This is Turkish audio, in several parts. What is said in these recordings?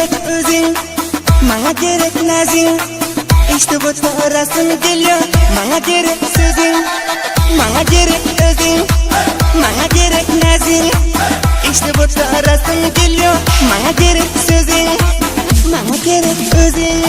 gerek özün, bana gerek nazın. İşte bu tarasın geliyor. Bana gerek sözün, bana gerek özün, bana gerek nazın. İşte bu tarasın geliyor. Bana gerek sözün, bana gerek özün.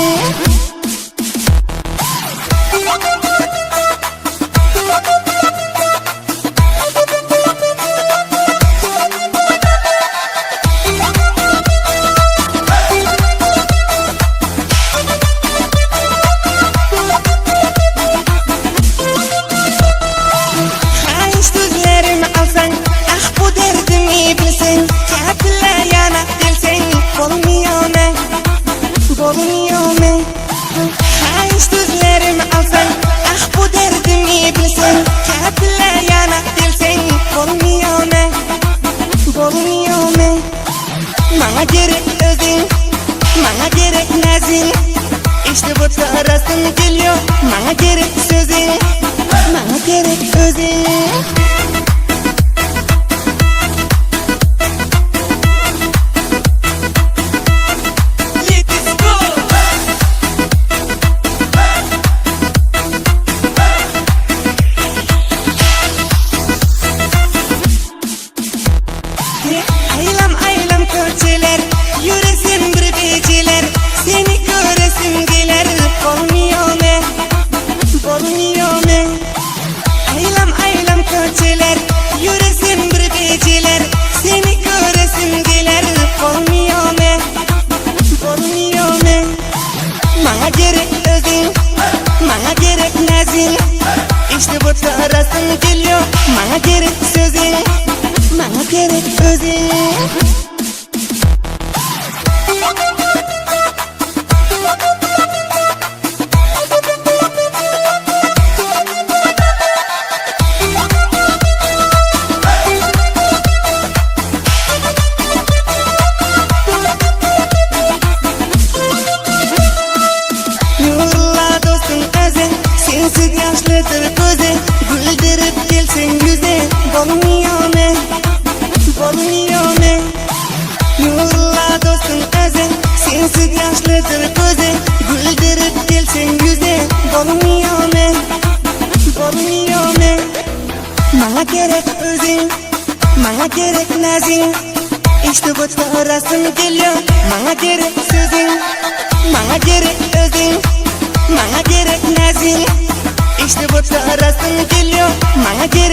Hayiş sözlerimi alsan, ah bu derdimi bilsen. Kalple yanak dilsen, olmuyor ne, olmuyor ne. Bana gerek özün, bana gerek nazın. İşte bu tarasın geliyor. Bana gerek sözün, bana gerek özün. Aylam aylam köçeler, yürüsün bir beciler. Seni göresim gelir, olmuyor ne, olmuyor ne. Aylam aylam köçeler, yürüsün bir beciler. Seni göresim gelir, olmuyor ne, olmuyor ne. Bana gerek özün, bana gerek nazın. İşte bu tarasın geliyor. Bana gerek sözün, bana gerek özün. Nurla dostum özün, sensiz yaşlıdır gözü. Güldürüp gelsin yüze, olmuyor ne, olmuyor ne. Nurla dostum özün, sensiz yaşlıdır gözü. Güldürüp gelsin yüze, olmuyor ne, olmuyor ne. Bana gerek özün, bana gerek nazın. İşte bu tarasın geliyor. Bana gerek sözün, bana gerek özün, bana gerek nazın. İşte bu tarasın geliyor. Bana gerek